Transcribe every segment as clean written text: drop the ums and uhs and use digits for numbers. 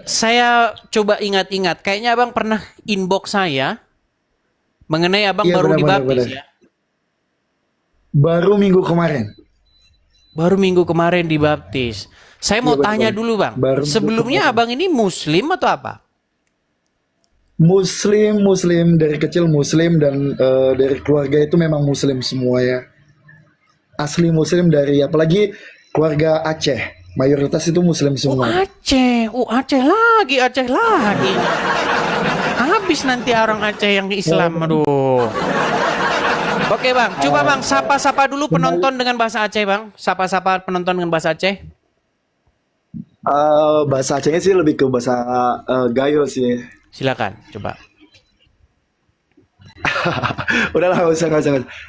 Saya coba ingat-ingat. Kayaknya abang pernah inbox saya mengenai abang Iya baru benar-benar dibaptis benar. ya. Baru minggu kemarin. Baru minggu kemarin dibaptis. Saya Iya mau tanya benar-benar. dulu bang. Baru minggu Sebelumnya kemarin. abang ini Muslim atau apa? Muslim, Muslim dari kecil Muslim dan dari keluarga itu memang Muslim semuanya. Asli Muslim dari apalagi keluarga Aceh. Mayoritas itu Muslim Oh semua. Aceh. Oh Aceh lagi. Aceh lagi. Habis nanti orang Aceh yang Islam. Eh, Aduh. Oke bang. Coba bang. Sapa-sapa dulu Kembali penonton dengan bahasa Aceh bang. Sapa-sapa penonton dengan bahasa Aceh. bahasa Acehnya sih lebih ke bahasa Gayo sih. Silakan. Coba. Udahlah nggak usah.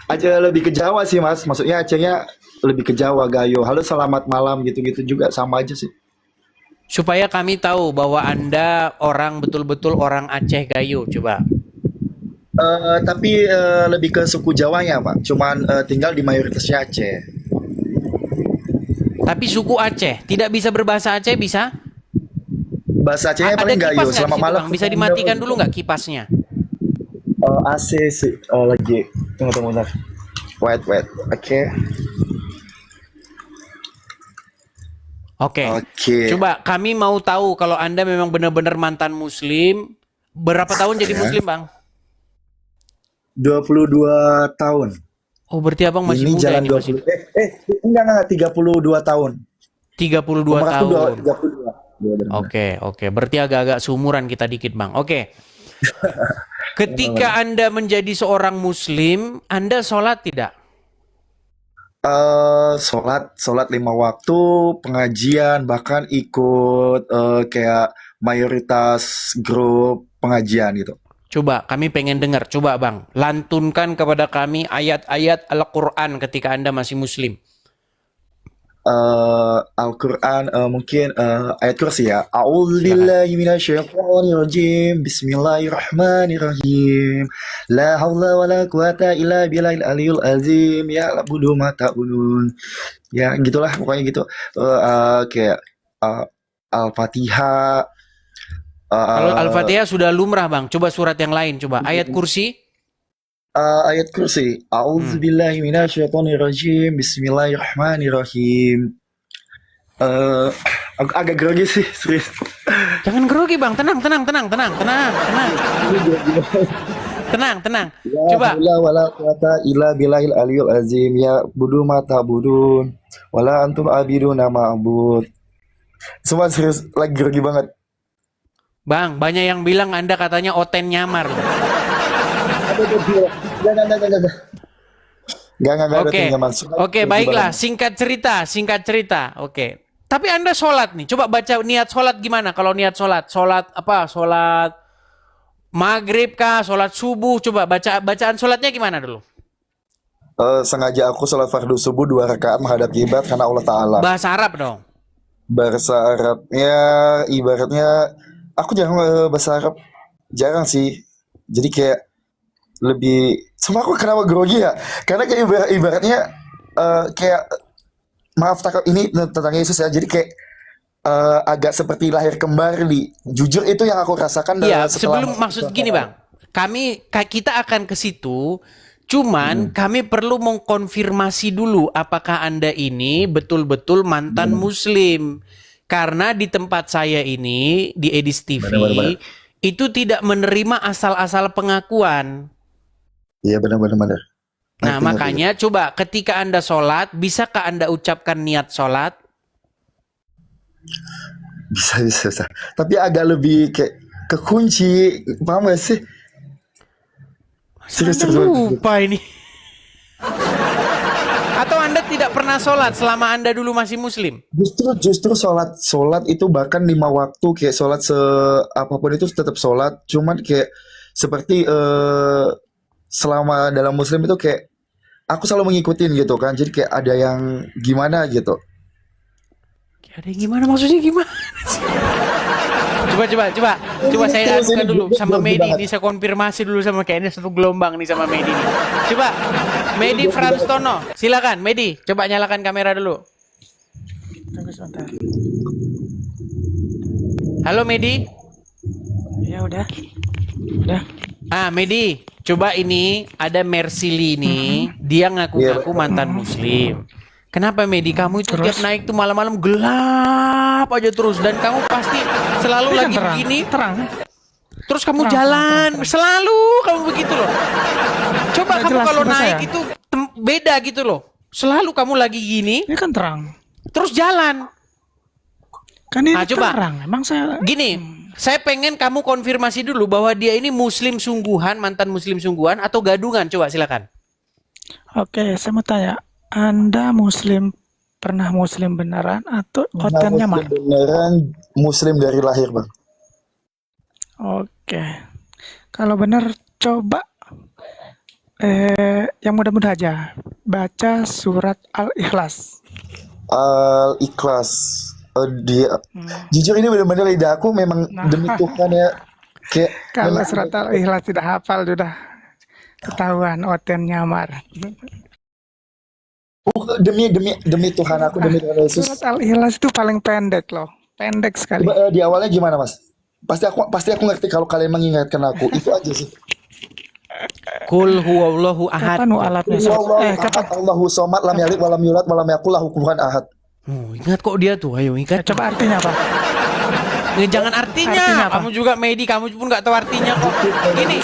Aceh lebih ke Jawa sih mas. Maksudnya Acehnya lebih ke Jawa Gayo. Halo selamat malam gitu-gitu juga sama aja sih. Supaya kami tahu bahwa Anda orang betul-betul orang Aceh Gayo. Coba. Tapi lebih ke suku Jawanya pak. Cuman tinggal di mayoritasnya Aceh. Tapi suku Aceh. Tidak bisa berbahasa Aceh bisa? Bahasa Acehnya Ada paling Gayo. kipas nggak di Selamat situ malam bang? Bisa semuanya. dimatikan dulu nggak kipasnya? AC sih lagi. Tunggu bentar. Wait. Oke. Oke. Oke. Coba kami mau tahu kalau Anda memang benar-benar mantan Muslim. Berapa tahun jadi Ya. Muslim bang? 22 tahun. Oh berarti abang masih Ini muda jalan ini dua masih puluh. Enggak 32 tahun. 32 Umur aku tahun. 32. Iya benar-benar. Oke. Berarti agak-agak seumuran kita dikit bang. Oke. Ketika Anda menjadi seorang Muslim, Anda sholat tidak? Sholat 5 waktu, pengajian, bahkan ikut kayak mayoritas grup pengajian gitu. Coba kami pengen dengar. Coba bang, lantunkan kepada kami ayat-ayat Al-Quran ketika Anda masih Muslim. Al-Quran mungkin ayat kursi ya. Silakan. A'udzubillahi minasyaitonirrajim. Bismillahirrahmanirrahim. La haula wala quwata illa billahil aliyul azim. Ya budu ma ta'budun. Ya gitulah pokoknya gitu. Kayak uh, Al-Fatihah. Kalau uh, Al-Fatihah sudah lumrah bang. Coba surat yang lain. Coba ayat kursi. ayat kursi. Hmm. A'udzubillahi minasyaitonirrajim. Bismillahirrahmanirrahim. Eh, aku agak grogi sih, serius. Jangan grogi bang. Tenang. La Coba. haula wala quwata illa billahil aliyul azim. Ya budu mata budun. Wala antum abiduna ma'bud. Semua serius lagi grogi banget. Bang, banyak yang bilang Anda katanya Oten nyamar. Ada. Gak ada Oke. tinggal Oke, grogi banget. baiklah. Singkat cerita. Oke. Tapi Anda sholat nih. Coba baca niat sholat gimana? Kalau niat sholat. Sholat apa? Sholat maghrib kah? Sholat subuh? Coba bacaan sholatnya gimana dulu? Sengaja aku sholat fardu subuh 2 rakaat menghadap kiblat karena Allah Ta'ala. Bahasa Arab dong. Bahasa Arabnya ibaratnya aku jarang bahasa Arab, jarang sih. Jadi kayak lebih sama aku kenapa grogi ya? Karena kayak ibaratnya kayak maaf takut ini tentang Yesus ya. Jadi kayak agak seperti lahir kembali. Jujur itu yang aku rasakan Iya, setelah sebelum maksud gini bang. Kita akan ke situ. Cuman Mm-mm. kami perlu mengkonfirmasi dulu apakah Anda ini betul-betul mantan Benar, Muslim. Karena di tempat saya ini di Edis TV benar. itu tidak menerima asal-asal pengakuan. Iya benar. Nah, Ngerti. makanya coba ketika Anda sholat, bisakah Anda ucapkan niat sholat? Bisa. Tapi agak lebih kayak kekunci, paham gak sih? Masa Serius Anda serius. lupa ini? Atau Anda tidak pernah sholat selama Anda dulu masih Muslim? Justru sholat itu bahkan 5 waktu kayak sholat apapun itu tetap sholat. Cuman kayak seperti selama dalam Muslim itu kayak aku selalu mengikutin gitu kan. Jadi kayak ada yang gimana gitu. Ada yang gimana maksudnya gimana? Coba saya Terus ini anukan dulu sama grogi Medi banget. ini saya konfirmasi dulu sama kayaknya satu gelombang nih sama Medi nih. Coba Ini Medi grogi banget. Franstono, silakan Medi, coba nyalakan kamera dulu. Halo Medi. Ya udah. Medi, coba ini ada Mersili nih, dia ngaku-ngaku mantan muslim. Kenapa Medi? Kamu itu tiap Terus? naik tuh malam-malam gelap aja terus dan kamu pasti selalu Ini kan lagi terang. begini. Terang. Terus kamu Terang, jalan, terang. selalu kamu begitu loh. Coba Nggak kamu jelas kalau menurut naik saya. itu beda gitu loh. Selalu kamu lagi gini, Ini kan terang. terus jalan. Kan ini Coba. terang. Emang saya Gini, saya pengen kamu konfirmasi dulu bahwa dia ini muslim sungguhan, mantan muslim sungguhan atau gadungan. Coba silakan. Oke, saya mau tanya. Anda pernah muslim beneran atau hotelnya Muslim mah? beneran, muslim dari lahir bang. Oke. Kalau benar coba yang mudah-mudah aja. Baca surat Al-Ikhlas. Al-Ikhlas. Dia jujur ini benar-benar lidah aku memang Nah. demi Tuhan ya, kayak Kalau memang- surat Al-Ikhlas tidak hafal sudah ketahuan oten nyamar. demi Tuhan aku, demi Tuhan Yesus. Surat Al-Ikhlas itu paling pendek loh. Pendek sekali. Coba, di awalnya gimana mas? Pasti aku ngerti kalau kalian mengingatkan aku. Itu aja sih. Kul huwallahu ahad. Kapan alatnya? Kapan? Allahu somad lam yalid walam yulad walam yakul lahu kufuwan ahad. Ingat kok dia tuh, ayo ingat. Coba artinya apa? Jangan artinya. Artinya apa? Kamu juga Medi, kamu pun nggak tahu artinya kok. Gini,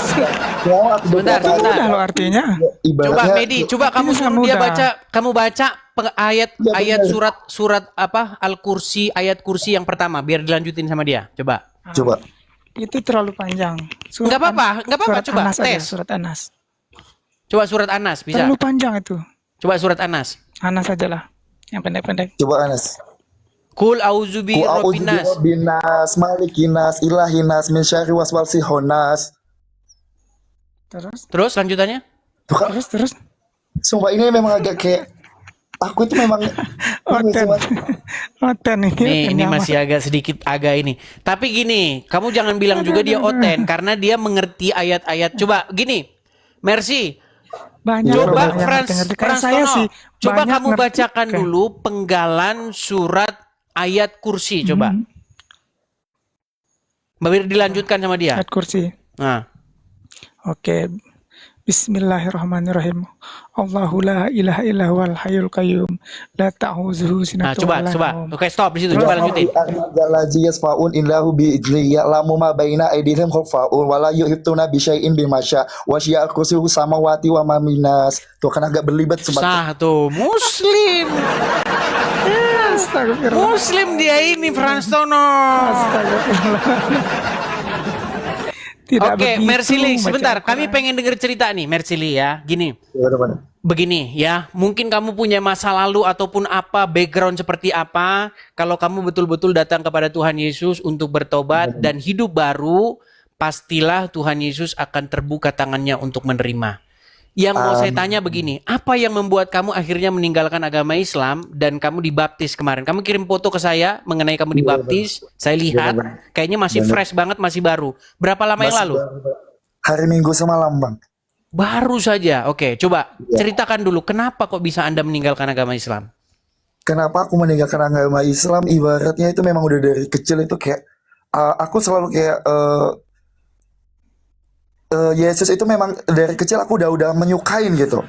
Ya, aku Sebentar, beberapa- sebentar. Udah lo artinya. coba Ibaratnya Medi, coba kamu Artinya suruh dia mudah. baca, kamu baca ayat Ya, ayat benar. surat apa Al-Kursi, ayat kursi yang pertama biar dilanjutin sama dia. Coba. coba. Itu terlalu panjang. Nggak apa-apa, Surat coba Anas aja, tes. surat Anas. Coba surat Anas bisa. Terlalu panjang itu. Coba surat Anas. Anas aja lah. Yang pendek-pendek. Coba Anas. Kul auzubi Ku robbinas. a'udzu binas malikinas ilahinas min syarri waswasil khannas. Terus, Terus lanjutannya? Tuh kan, terus. sumpah ini memang agak kayak aku itu memang Oten. Oten ini. Ini masih agak sedikit ini. Tapi gini, kamu jangan bilang juga dia oten karena dia mengerti ayat-ayat. Coba gini, Mercy, Banyak Coba, loh coba yang Frans, ngerti-ngerti. Kayak Frans saya Tono, sih. coba banyak kamu ngerti. bacakan Oke. dulu penggalan surat ayat kursi, coba. Biar dilanjutkan sama dia. Ayat kursi. Nah, Oke. Bismillahirrahmanirrahim. Allahu la ilaha illa huwal hayyul qayyum. La ta'khuzuhu nah sinatun wa la coba. naum. Oke, stop di situ. Coba lanjutin. Galaji yasfaun illahu bi idni ya'lamu ma baina aydihim khafa'un wa la yuhituna bi syai'in bi masya wa syi'a kursiyyuhu samawati wa ma minas. Tuh kan agak berlibat sebab Sah tuh, Muslim. Astagfirullah. Muslim dia ini, Frans Tono. Astagfirullah. Tidak Oke, begitu Mersili, baca sebentar. Al-Quran. Kami pengen denger cerita nih, Mersili ya. Gini. Gimana? Begini ya, mungkin kamu punya masa lalu ataupun apa, background seperti apa. Kalau kamu betul-betul datang kepada Tuhan Yesus untuk bertobat dan hidup baru, pastilah Tuhan Yesus akan terbuka tangannya untuk menerima. Yang mau saya tanya begini, apa yang membuat kamu akhirnya meninggalkan agama Islam dan kamu dibaptis kemarin? Kamu kirim foto ke saya mengenai kamu dibaptis, saya lihat kayaknya masih fresh banget, masih baru. Berapa lama yang lalu? Hari Minggu semalam bang. Baru saja. Oke, coba ceritakan dulu kenapa kok bisa Anda meninggalkan agama Islam? Kenapa aku meninggalkan agama Islam? Ibaratnya itu memang udah dari kecil itu kayak aku selalu kayak Yesus itu memang dari kecil aku udah menyukain gitu.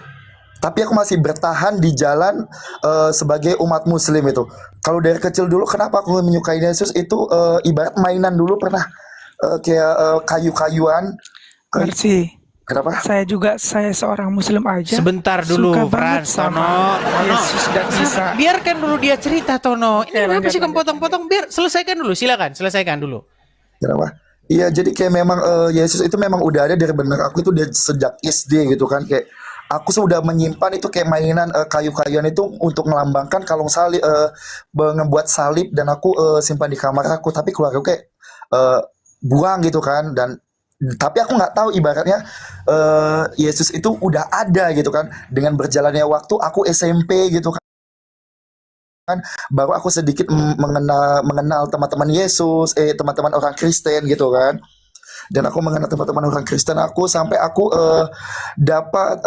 Tapi aku masih bertahan di jalan sebagai umat Muslim itu. Kalau dari kecil dulu kenapa aku menyukai Yesus itu ibarat mainan dulu pernah kayak kayu-kayuan. Mercy. Kenapa? Saya seorang Muslim aja. Sebentar dulu, suka banget Frans, sama Tono. Yesus dan Isa. Biarkan dulu dia cerita, Tono. Ini kenapa lanjut, sih kamu lanjut. potong-potong? Biar selesaikan dulu, silakan, selesaikan dulu. Kenapa? Iya, jadi kayak memang Yesus itu memang udah ada dari benar aku itu dari sejak SD gitu kan, kayak aku sudah menyimpan itu kayak mainan kayu-kayuan itu untuk melambangkan kalung salib, ngebuat salib dan aku simpan di kamar aku, tapi keluarga aku kayak buang gitu kan, dan tapi aku nggak tahu ibaratnya Yesus itu udah ada gitu kan, dengan berjalannya waktu aku SMP gitu kan, baru aku sedikit mengenal teman-teman Yesus, teman-teman orang Kristen gitu kan. Dan aku mengenal teman-teman orang Kristen aku sampai aku dapat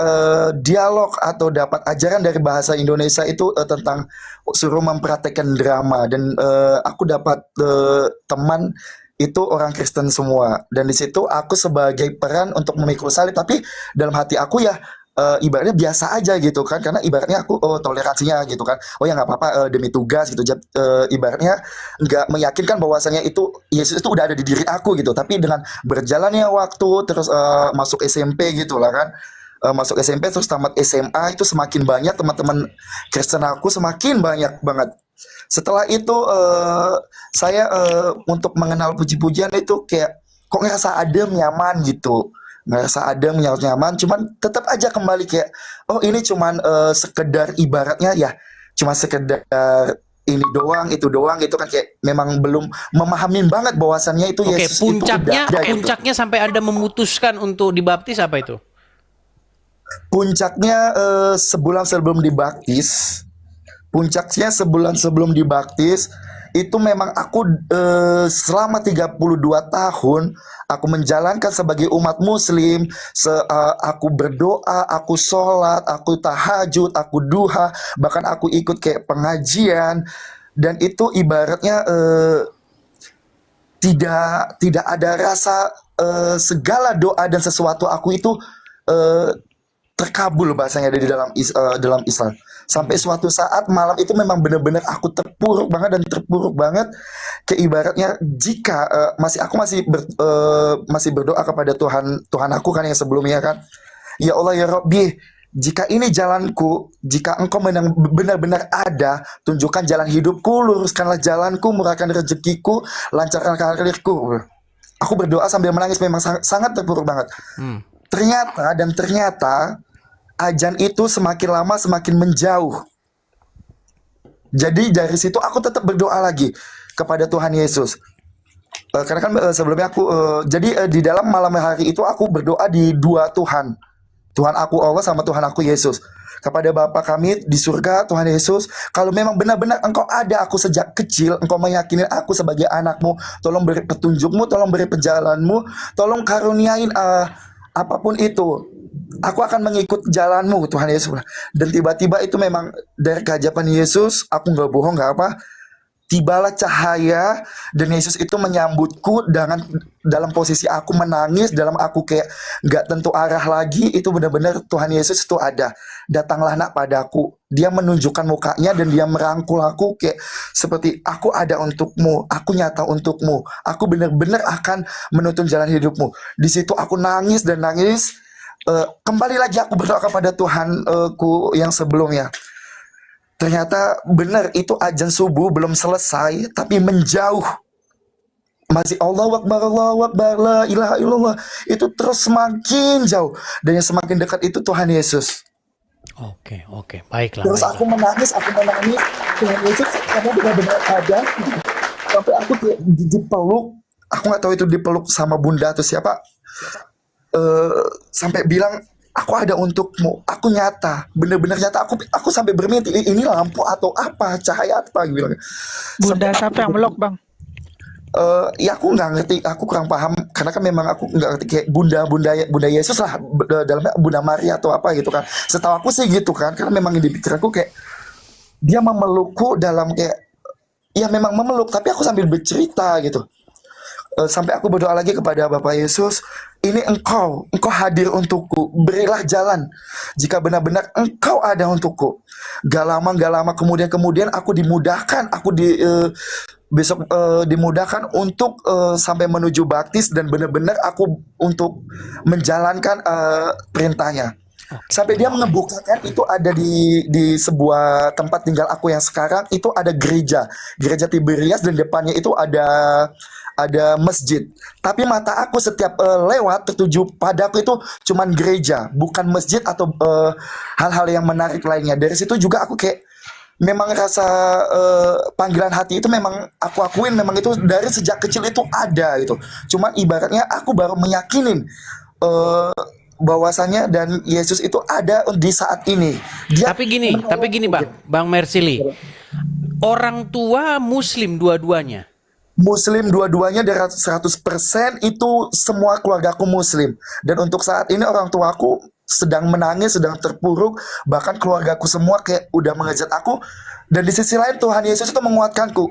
dialog atau dapat ajaran dari bahasa Indonesia itu tentang suruh mempraktekkan drama, dan aku dapat teman itu orang Kristen semua, dan di situ aku sebagai peran untuk memikul salib, tapi dalam hati aku ya ibaratnya biasa aja gitu kan, karena ibaratnya aku toleransinya gitu kan, oh ya nggak apa-apa, demi tugas gitu. Ibaratnya nggak meyakinkan bahwasannya itu Yesus itu udah ada di diri aku gitu, tapi dengan berjalannya waktu terus masuk SMP gitu lah kan. Masuk SMP terus tamat SMA, itu semakin banyak teman-teman Kristen aku, semakin banyak banget. Setelah itu saya untuk mengenal puji-pujian itu kayak kok ngerasa adem, nyaman gitu, ngerasa adem, nyaman, cuman tetap aja kembali kayak oh ini cuman sekedar ibaratnya ya, cuma sekedar ini doang, itu doang gitu kan, kayak memang belum memahamin banget bahwasannya itu Oke, Yesus itu udah puncaknya ada gitu. puncaknya sampai Anda memutuskan untuk dibaptis apa itu? Puncaknya sebulan sebelum dibaptis. Puncaknya sebulan sebelum dibaptis itu memang aku selama 32 tahun aku menjalankan sebagai umat muslim, aku berdoa, aku sholat, aku tahajud, aku duha, bahkan aku ikut kayak pengajian, dan itu ibaratnya tidak ada rasa segala doa dan sesuatu aku itu eh, terkabul bahasanya dalam Islam. Sampai suatu saat malam itu memang benar-benar aku terpuruk banget, dan terpuruk banget ke ibaratnya jika masih berdoa kepada Tuhan aku kan yang sebelumnya kan. Ya Allah ya Rabbi, jika ini jalanku, jika engkau benar-benar ada, tunjukkan jalan hidupku, luruskanlah jalanku, murahkan rezekiku, lancarkan karirku. Aku berdoa sambil menangis, memang sangat terpuruk banget. Ternyata ajan itu semakin lama semakin menjauh. Jadi dari situ aku tetap berdoa lagi kepada Tuhan Yesus. Karena kan sebelumnya aku di dalam malam hari itu aku berdoa di dua Tuhan. Tuhan aku Allah sama Tuhan aku Yesus. Kepada Bapa kami di surga, Tuhan Yesus, kalau memang benar-benar engkau ada aku sejak kecil, engkau meyakini aku sebagai anakmu, tolong beri petunjukmu, tolong beri perjalananmu, tolong karuniain apapun itu, aku akan mengikut jalanmu Tuhan Yesus. Dan tiba-tiba itu memang dari keajaiban Yesus, aku nggak bohong, nggak apa, tibalah cahaya, dan Yesus itu menyambutku dalam posisi aku menangis, dalam aku kayak nggak tentu arah lagi. Itu benar-benar Tuhan Yesus itu ada. Datanglah nak padaku, dia menunjukkan mukanya dan dia merangkul aku kayak seperti aku ada untukmu, aku nyata untukmu, aku benar-benar akan menuntun jalan hidupmu. Di situ aku nangis dan nangis. Kembali lagi aku berdoa kepada Tuhanku yang sebelumnya. Ternyata benar itu azan subuh belum selesai, tapi menjauh. Masih Allahu Akbar, la ilaha illallah. Itu terus semakin jauh. Dan yang semakin dekat itu Tuhan Yesus. Oke, baiklah. Terus aku menangis. Tuhan Yesus, kamu benar-benar ada. Sampai aku dipeluk. Aku nggak tahu itu dipeluk sama bunda atau siapa. Sampai bilang, aku ada untukmu, aku nyata, benar-benar nyata. Aku sampai bermimpi, ini lampu atau apa, cahaya apa gitu. Bunda siapa yang meluk, Bang? Ya aku nggak ngerti, aku kurang paham karena kan memang aku nggak ngerti kayak bunda Yesus lah, dalamnya Bunda Maria atau apa gitu kan. Setahu aku sih gitu kan, karena memang di pikiranku kayak dia memelukku dalam kayak ya memang memeluk, tapi aku sambil bercerita gitu. Sampai aku berdoa lagi kepada Bapak Yesus, ini engkau hadir untukku, berilah jalan jika benar-benar engkau ada untukku. Gak lama kemudian aku dimudahkan, besok dimudahkan untuk sampai menuju baptis, dan benar-benar aku untuk menjalankan perintahnya. Sampai dia mengebukakan itu ada di sebuah tempat tinggal aku yang sekarang itu ada gereja Tiberias, dan depannya itu ada masjid. Tapi mata aku setiap lewat tertuju padaku itu cuman gereja, bukan masjid atau hal-hal yang menarik lainnya. Dari situ juga aku kayak memang rasa panggilan hati itu memang aku akuin memang itu dari sejak kecil itu ada gitu. Cuman ibaratnya aku baru meyakinin bahwasannya dan Yesus itu ada di saat ini. Tapi gini Bang Mersili. Orang tua Muslim dua-duanya. Muslim dua-duanya dari 100% itu semua keluargaku Muslim. Dan untuk saat ini orang tuaku sedang menangis, sedang terpuruk. Bahkan keluargaku semua kayak udah mengejar aku. Dan di sisi lain Tuhan Yesus itu menguatkanku.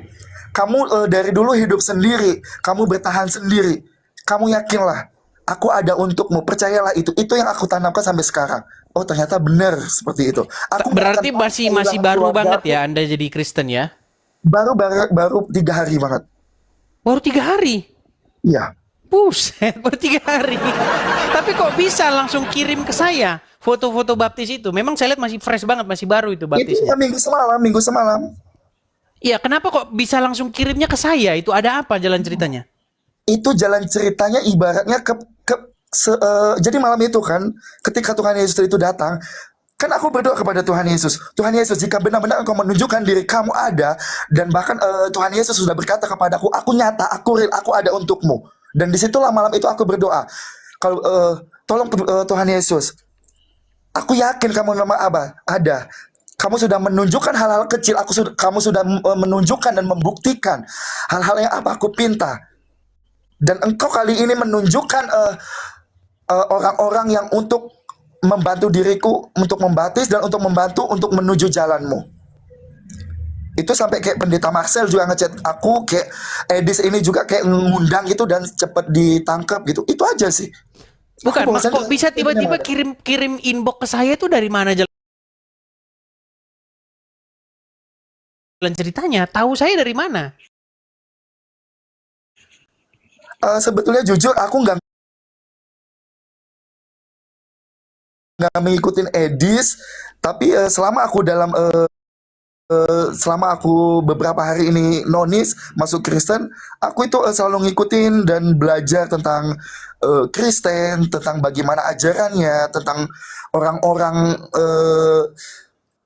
kamu dari dulu hidup sendiri, kamu bertahan sendiri. Kamu yakinlah, aku ada untukmu, percayalah itu. Itu yang aku tanamkan sampai sekarang. Oh ternyata benar seperti itu. Aku nggak Berarti akan mau masih kehilangan baru keluarga banget aku. ya Anda jadi Kristen ya? Baru 3 hari banget. Baru 3 hari. Iya. Buset, baru 3 hari. Tapi kok bisa langsung kirim ke saya foto-foto baptis itu? Memang saya lihat masih fresh banget, masih baru itu Itu baptisnya. minggu semalam. Iya, kenapa kok bisa langsung kirimnya ke saya? Itu ada apa jalan ceritanya? Itu jalan ceritanya ibaratnya jadi malam itu kan, ketika Tuhan Yesus itu datang, kan aku berdoa kepada Tuhan Yesus. Tuhan Yesus, jika benar-benar Engkau menunjukkan diri kamu ada, dan bahkan Tuhan Yesus sudah berkata kepadaku, aku nyata, aku real, aku ada untukmu. Dan disitulah malam itu aku berdoa. Kalau tolong Tuhan Yesus, aku yakin kamu nama Abah ada. Kamu sudah menunjukkan hal-hal kecil. Kamu sudah menunjukkan dan membuktikan hal-hal yang apa aku pinta. Dan Engkau kali ini menunjukkan orang-orang yang untuk membantu diriku untuk membaptis dan untuk membantu untuk menuju jalanmu. Itu sampai kayak pendeta Marcel juga ngechat aku, kayak Edis ini juga kayak ngundang gitu dan cepet ditangkap gitu. Itu aja sih. Bukan, Aku kok bisa tiba-tiba kirim inbox ke saya itu dari mana jalan ceritanya? Tahu saya dari mana? sebetulnya jujur aku nggak mengikutin Edis, tapi selama aku beberapa hari ini nonis masuk Kristen, aku itu selalu ngikutin dan belajar tentang Kristen, tentang bagaimana ajarannya, tentang orang-orang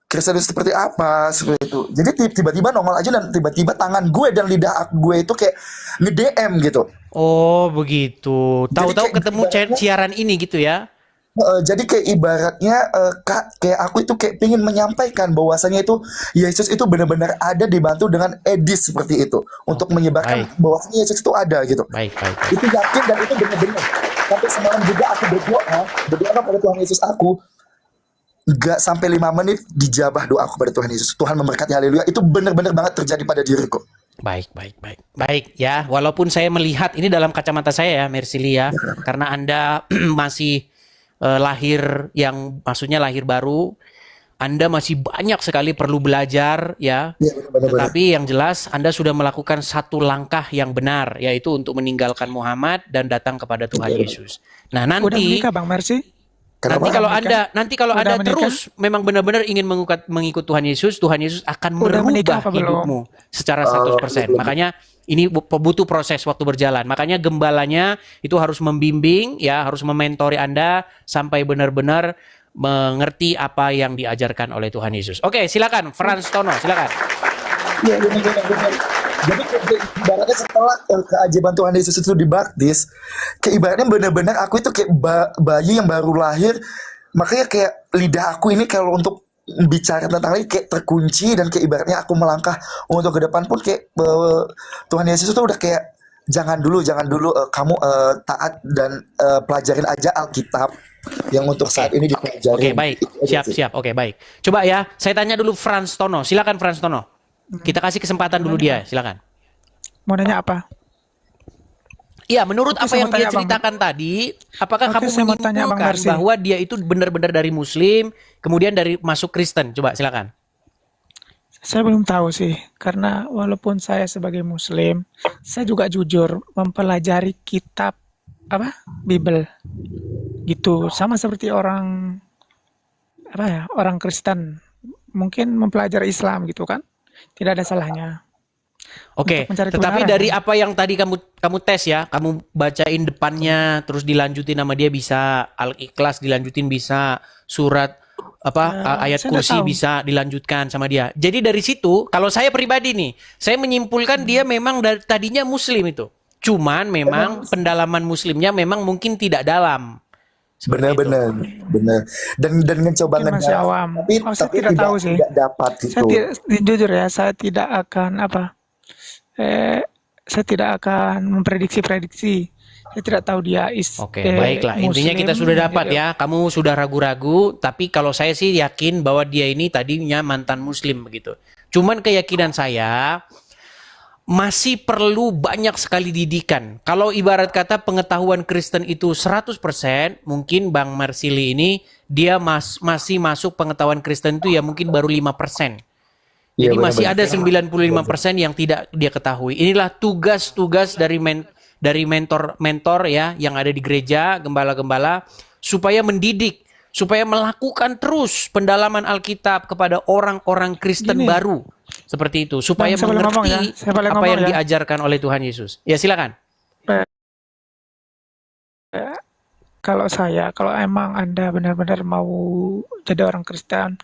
Kristen itu seperti apa, seperti itu. Jadi tiba-tiba nongol aja dan tiba-tiba tangan gue dan lidah gue itu kayak nge-DM gitu. Oh, begitu. Jadi Tahu-tahu kayak ketemu siaran ini gitu ya? jadi kayak ibaratnya kayak aku itu kayak pengen menyampaikan bahwasanya itu Yesus itu benar-benar ada dibantu dengan Edis seperti itu untuk menyebarkan Baik, bahwasanya Yesus itu ada gitu. baik, baik. Itu yakin dan itu benar-benar. Sampai semalam juga aku berdoa kepada Tuhan Yesus aku. Gak sampai 5 menit dijabah doaku kepada Tuhan Yesus. Tuhan memberkati, haleluya. Itu benar-benar banget terjadi pada diriku. Baik, baik, baik. Baik ya, walaupun saya melihat ini dalam kacamata saya ya, Mersilia, karena Anda masih lahir yang maksudnya lahir baru, Anda masih banyak sekali perlu belajar ya. Iya benar-benar. Tetapi yang jelas Anda sudah melakukan satu langkah yang benar, yaitu untuk meninggalkan Muhammad dan datang kepada Tuhan Yesus. Nah, Udah nanti menikah Bang Mercy? Nanti Kenapa? kalau menikah? Anda Udah menikah? terus memang benar-benar ingin mengikut Tuhan Yesus akan Udah menikah merubah apa belum? hidupmu secara 100%. Makanya ini butuh proses waktu berjalan. Makanya gembalanya itu harus membimbing ya, harus mementori Anda sampai benar-benar mengerti apa yang diajarkan oleh Tuhan Yesus. Oke, silakan Frans Tono, silakan. Iya benar-benar. Jadi ibaratnya setelah keajaiban Tuhan Yesus itu dibaptis, kayak ibaratnya benar-benar aku itu kayak bayi yang baru lahir. Makanya kayak lidah aku ini kalau untuk bicara tentang lagi kayak terkunci dan kayak ibaratnya aku melangkah untuk ke depan pun kayak Tuhan Yesus itu udah kayak jangan dulu kamu taat dan pelajarin aja Alkitab yang untuk saat ini dipelajarin. Oke, baik. Siap. Oke, baik. Coba ya, saya tanya dulu Frans Tono. Silakan Frans Tono. Kita kasih kesempatan dulu dia, silakan. Mau nanya apa? Iya, menurut Oke, apa saya yang mau dia tanya, Bang. ceritakan tadi, apakah Oke, kamu saya mau tanya, Bang menyimpulkan Mercy. bahwa dia itu benar-benar dari Muslim, kemudian dari masuk Kristen? Coba silakan. Saya belum tahu sih, karena walaupun saya sebagai Muslim, saya juga jujur mempelajari kitab apa Bible gitu, sama seperti orang orang Kristen mungkin mempelajari Islam gitu kan, tidak ada salahnya Oke, untuk mencari tetapi kebenaran. dari apa yang tadi kamu tes ya, kamu bacain depannya, terus dilanjutin nama dia bisa, Al-Ikhlas dilanjutin bisa, surat ayat Saya nggak kursi tahu. bisa dilanjutkan sama dia. Jadi dari situ, kalau saya pribadi nih, saya menyimpulkan dia memang dari tadinya Muslim itu. Cuman memang pendalaman Muslimnya memang mungkin tidak dalam. Seperti itu. Benar. Dan mencoba Mungkin masih awam. Saya tidak tahu sih. tidak dapat Saya gitu. jujur ya, saya tidak akan saya tidak akan memprediksi-prediksi. Saya tidak tahu dia Oke, baiklah. Intinya kita sudah dapat gitu. ya. Kamu sudah ragu-ragu, tapi kalau saya sih yakin bahwa dia ini tadinya mantan Muslim begitu. Cuman keyakinan saya, masih perlu banyak sekali didikan. Kalau ibarat kata pengetahuan Kristen itu 100%, mungkin Bang Marsili ini dia masih masuk pengetahuan Kristen itu ya mungkin baru 5%. Iya, Jadi masih ada benar-benar. 95% yang tidak dia ketahui. Inilah tugas-tugas dari mentor-mentor ya yang ada di gereja, gembala-gembala, supaya mendidik, supaya melakukan terus pendalaman Alkitab kepada orang-orang Kristen Gini, baru. Seperti itu, supaya Bang, saya boleh ngomong ya? mengerti Saya boleh apa ngomong yang ya? diajarkan oleh Tuhan Yesus. Ya silakan. Eh, kalau emang Anda benar-benar mau jadi orang Kristen,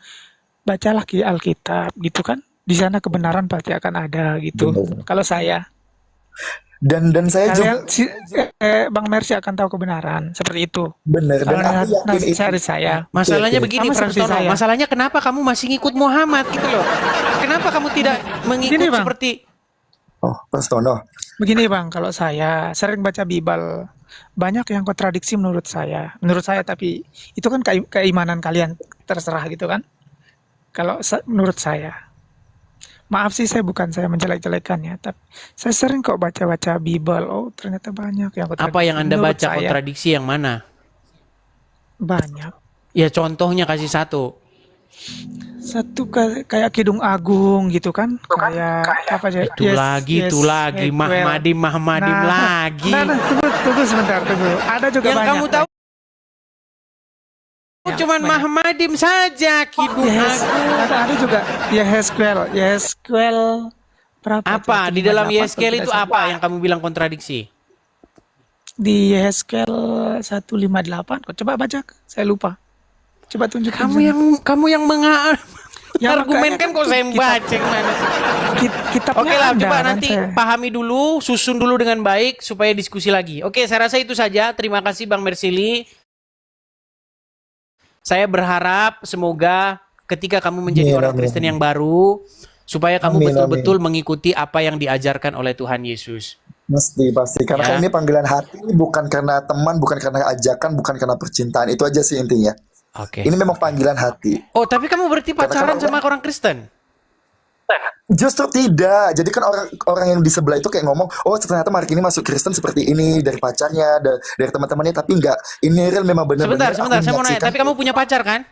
bacalah Alkitab gitu kan. Di sana kebenaran pasti akan ada gitu. Benar. Kalau saya, Dan saya juga Bang Mercy akan tahu kebenaran seperti itu. benar, dan Kalau aku yakin itu. nasihat saya, Masalahnya Oke, oke. begini, sama seperti Franstono. saya. Masalahnya kenapa kamu masih ngikut Muhammad gitu loh? Kenapa kamu tidak mengikut Gini, Bang. seperti Oh, Prastono. Begini Bang, kalau saya sering baca Bible, banyak yang kontradiksi menurut saya. Menurut saya, tapi itu kan keimanan kalian, terserah gitu kan. Kalau menurut saya, maaf sih saya menjelek-jelekan ya, tapi saya sering kok baca-baca Bible. Oh, ternyata banyak yang apa kontradiksi. yang Anda Menurut baca saya kontradiksi yang mana? banyak. Ya contohnya kasih satu. Satu kayak Kidung Agung gitu kan, kayak apa aja? Itu lagi, Mahmadim lagi. Tunggu sebentar, tunggu. Ada juga Yang banyak. kamu tahu cuman banyak. Mahmadim saja, Kidung Agung. Ada juga Yesquel berapa? Apa tuh? di dalam 58 Yeskel kalau itu tidak apa yang kamu bilang kontradiksi? Di Yeskel 158. Kok coba baca? Saya lupa. Coba tunjukin. Kamu yang Ya, argumenkan kok saya yang baca yang mana sih? Kitabnya Oke lah, ada, coba kan, nanti pahami dulu, susun dulu dengan baik supaya diskusi lagi. Oke, saya rasa itu saja. Terima kasih Bang Mersili. Saya berharap semoga ketika kamu menjadi Amin, orang amin. Kristen yang baru, supaya kamu Amin, betul-betul mengikuti apa yang diajarkan oleh Tuhan Yesus. Pasti. Karena Ya. kan ini panggilan hati, bukan karena teman, bukan karena ajakan, bukan karena percintaan. Itu aja sih intinya. Oke. Ini memang panggilan hati. Oh, tapi kamu berarti pacaran sama orang Kristen? Justru tidak. Jadi kan orang yang di sebelah itu kayak ngomong, oh ternyata Mark ini masuk Kristen seperti ini dari pacarnya, dari teman-temannya, tapi enggak. Ini real memang benar-benar. Sebentar, saya mau nanya. Tapi kamu punya pacar kan?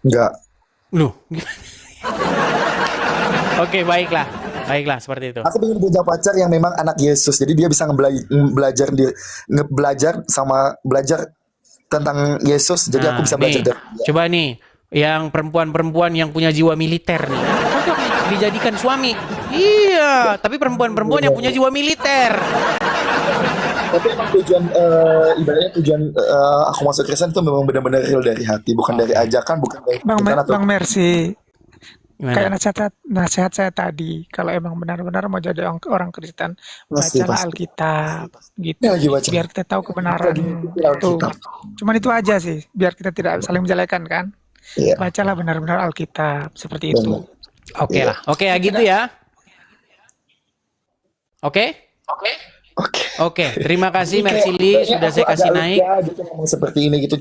Enggak. Loh, gimana? Oke, baiklah, seperti itu. Aku ingin punya pacar yang memang anak Yesus. Jadi dia bisa belajar tentang Yesus. Jadi aku bisa belajar nih, dari dia. coba nih, yang perempuan-perempuan yang punya jiwa militer nih, cocok nih dijadikan suami. Iya, tapi perempuan-perempuan yang punya jiwa militer. Tapi emang ibaratnya tujuan aku masuk Kristen itu memang benar-benar real dari hati, bukan dari ajakan, bukan dari Bang Mercy, Gimana? kayak nasihat saya tadi, kalau emang benar-benar mau jadi orang Kristen, Pasti. bacalah Alkitab gitu. Ini lagi baca. Biar kita tahu kebenaran Lagi itu. Alkitab. Cuman itu aja sih, biar kita tidak saling menjelekan kan. Iya. Bacalah benar-benar Alkitab seperti itu. Benar. Oke Iya. lah, oke ya gitu ya. Oke, Oke. terima kasih Jadi kayak- Mersili kayaknya sudah aku saya kasih agak naik. lega gitu ngomong seperti ini gitu.